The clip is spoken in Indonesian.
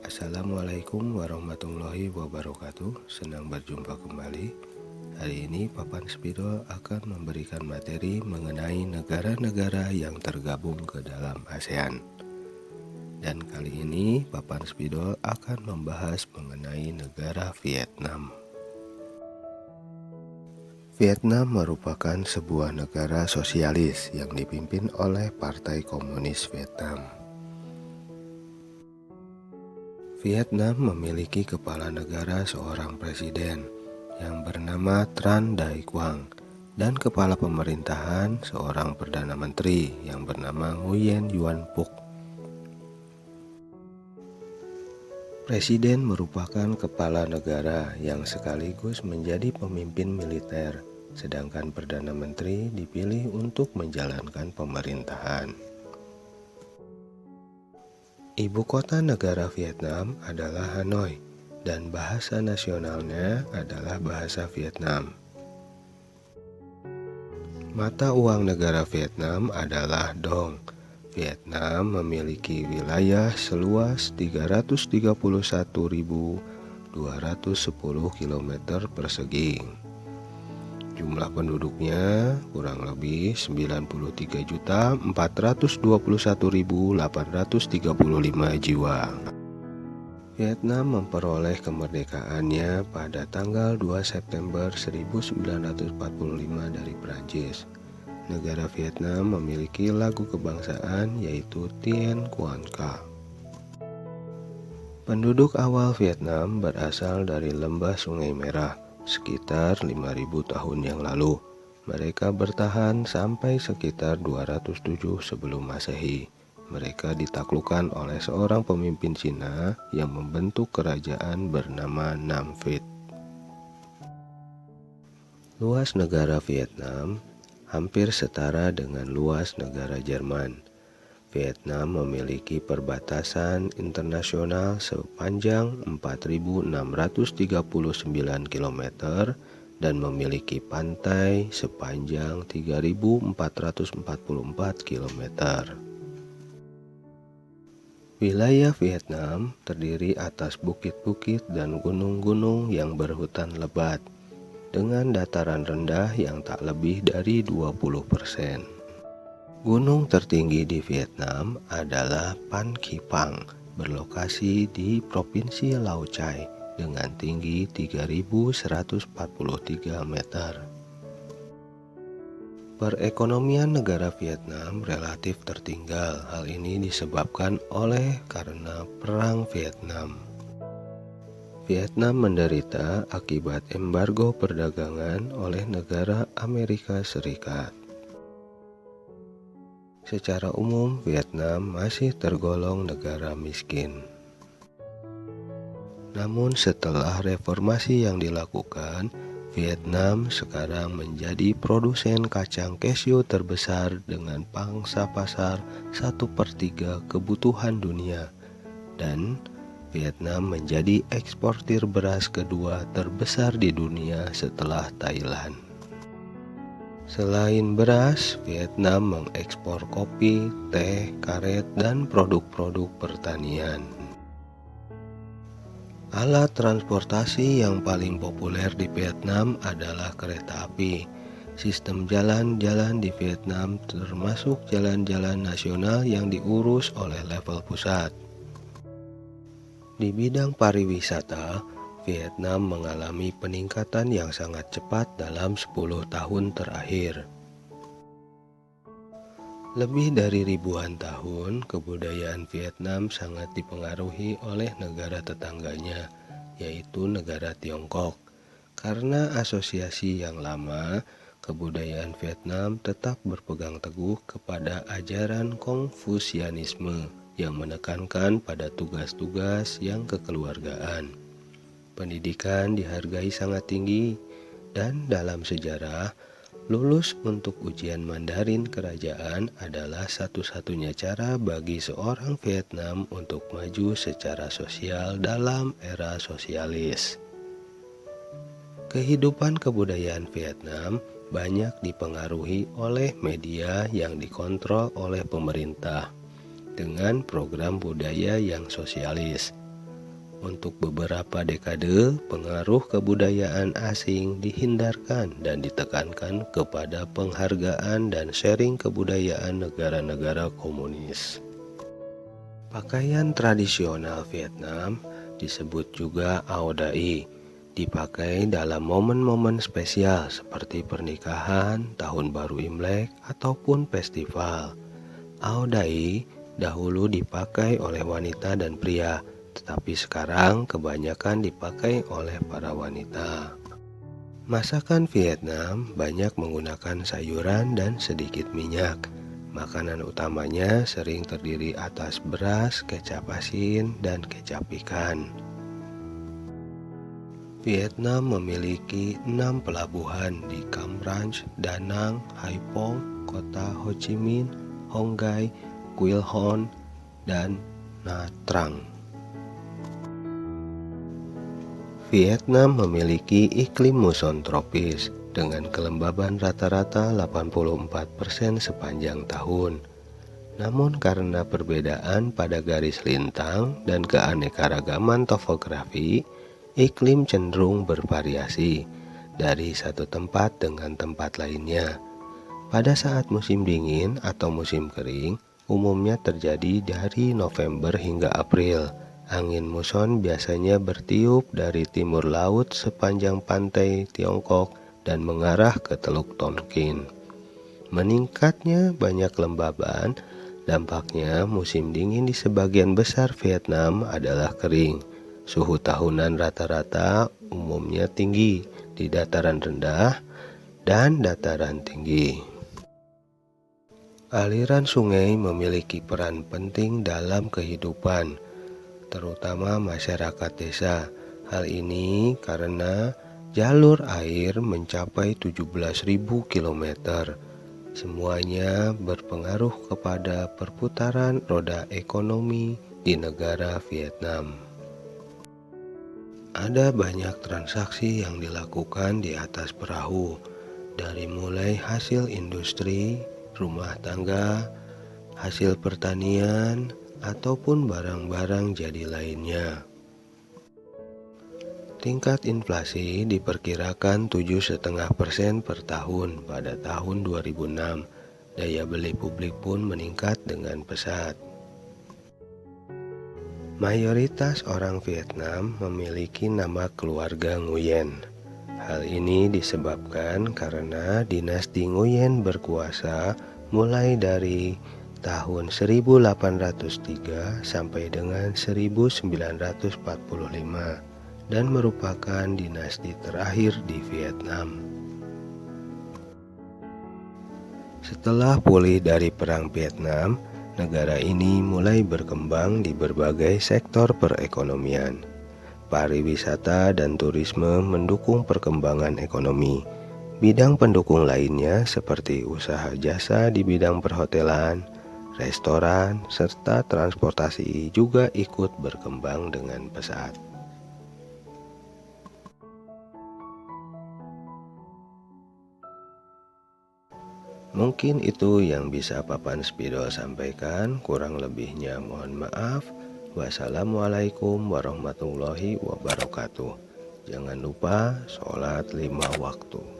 Assalamualaikum warahmatullahi wabarakatuh. Senang berjumpa kembali. Hari ini Papan Spidol akan memberikan materi mengenai negara-negara yang tergabung ke dalam ASEAN. Dan kali ini Papan Spidol akan membahas mengenai negara Vietnam. Vietnam merupakan sebuah negara sosialis yang dipimpin oleh Partai Komunis Vietnam. Vietnam memiliki kepala negara seorang presiden yang bernama Tran Dai Quang dan kepala pemerintahan seorang perdana menteri yang bernama Nguyen Yuan Phuc. Presiden merupakan kepala negara yang sekaligus menjadi pemimpin militer, sedangkan perdana menteri dipilih untuk menjalankan pemerintahan. Ibu kota negara Vietnam adalah Hanoi dan bahasa nasionalnya adalah bahasa Vietnam. Mata uang negara Vietnam adalah Dong. Vietnam memiliki wilayah seluas 331.210 km persegi. Jumlah penduduknya kurang lebih 93.421.835 jiwa. Vietnam memperoleh kemerdekaannya pada tanggal 2 September 1945 dari Prancis. Negara Vietnam memiliki lagu kebangsaan yaitu Tien Quan Ca. Penduduk awal Vietnam berasal dari lembah Sungai Merah sekitar 5.000 tahun yang lalu. Mereka bertahan sampai sekitar 207 sebelum Masehi. Mereka ditaklukkan oleh seorang pemimpin Cina yang membentuk kerajaan bernama Nam Viet. Luas negara Vietnam hampir setara dengan luas negara Jerman. Vietnam memiliki perbatasan internasional sepanjang 4.639 km dan memiliki pantai sepanjang 3.444 km. Wilayah Vietnam terdiri atas bukit-bukit dan gunung-gunung yang berhutan lebat, dengan dataran rendah yang tak lebih dari 20%. Gunung tertinggi di Vietnam adalah Phan Xipang, berlokasi di Provinsi Lao Cai dengan tinggi 3.143 meter. Perekonomian negara Vietnam relatif tertinggal. Hal ini disebabkan karena Perang Vietnam. Vietnam menderita akibat embargo perdagangan oleh negara Amerika Serikat. Secara umum, Vietnam masih tergolong negara miskin. Namun setelah reformasi yang dilakukan, Vietnam sekarang menjadi produsen kacang cashew terbesar dengan pangsa pasar 1/3 kebutuhan dunia, dan Vietnam menjadi eksportir beras kedua terbesar di dunia setelah Thailand. Selain beras, Vietnam mengekspor kopi, teh, karet, dan produk-produk pertanian. Alat transportasi yang paling populer di Vietnam adalah kereta api. Sistem jalan-jalan di Vietnam termasuk jalan-jalan nasional yang diurus oleh level pusat. Di bidang pariwisata, Vietnam mengalami peningkatan yang sangat cepat dalam 10 tahun terakhir. Lebih dari ribuan tahun, kebudayaan Vietnam sangat dipengaruhi oleh negara tetangganya, yaitu negara Tiongkok. Karena asosiasi yang lama, kebudayaan Vietnam tetap berpegang teguh kepada ajaran Konfusianisme yang menekankan pada tugas-tugas yang kekeluargaan. Pendidikan dihargai sangat tinggi, dan dalam sejarah, lulus untuk ujian Mandarin kerajaan adalah satu-satunya cara bagi seorang Vietnam untuk maju secara sosial dalam era sosialis. Kehidupan kebudayaan Vietnam banyak dipengaruhi oleh media yang dikontrol oleh pemerintah dengan program budaya yang sosialis. Untuk beberapa dekade, pengaruh kebudayaan asing dihindarkan dan ditekankan kepada penghargaan dan sharing kebudayaan negara-negara komunis. Pakaian tradisional Vietnam disebut juga Ao Dai, dipakai dalam momen-momen spesial seperti pernikahan, tahun baru Imlek, ataupun festival. Ao Dai dahulu dipakai oleh wanita dan pria, tetapi sekarang kebanyakan dipakai oleh para wanita. Masakan Vietnam banyak menggunakan sayuran dan sedikit minyak. Makanan utamanya sering terdiri atas beras, kecap asin, dan kecap ikan. Vietnam memiliki 6 pelabuhan di Cam Ranh, Da Nang, Hai Phong, kota Ho Chi Minh, Hon Gai, Quy Nhon, dan Nha Trang. Vietnam memiliki iklim muson tropis dengan kelembaban rata-rata 84% sepanjang tahun. Namun karena perbedaan pada garis lintang dan keanekaragaman topografi, iklim cenderung bervariasi dari satu tempat dengan tempat lainnya. Pada saat musim dingin atau musim kering, umumnya terjadi dari November hingga April. Angin muson biasanya bertiup dari timur laut sepanjang pantai Tiongkok dan mengarah ke Teluk Tonkin. Meningkatnya banyak kelembaban, dampaknya musim dingin di sebagian besar Vietnam adalah kering. Suhu tahunan rata-rata umumnya tinggi di dataran rendah dan dataran tinggi. Aliran sungai memiliki peran penting dalam kehidupan, terutama masyarakat desa. Hal ini karena jalur air mencapai 17.000 km. Semuanya berpengaruh kepada perputaran roda ekonomi di negara Vietnam. Ada banyak transaksi yang dilakukan di atas perahu, dari mulai hasil industri, rumah tangga, hasil pertanian, ataupun barang-barang jadi lainnya. Tingkat inflasi diperkirakan 7,5% per tahun pada tahun 2006. Daya beli publik pun meningkat dengan pesat. Mayoritas orang Vietnam memiliki nama keluarga Nguyen. Hal ini disebabkan karena dinasti Nguyen berkuasa mulai dari tahun 1803 sampai dengan 1945 dan merupakan dinasti terakhir di Vietnam. Setelah pulih dari Perang Vietnam, negara ini mulai berkembang di berbagai sektor perekonomian. Pariwisata dan turisme mendukung perkembangan ekonomi. Bidang pendukung lainnya seperti usaha jasa di bidang perhotelan, restoran, serta transportasi juga ikut berkembang dengan pesat. Mungkin itu yang bisa Papan Spidol sampaikan, kurang lebihnya mohon maaf. Wassalamualaikum warahmatullahi wabarakatuh. Jangan lupa sholat 5 waktu.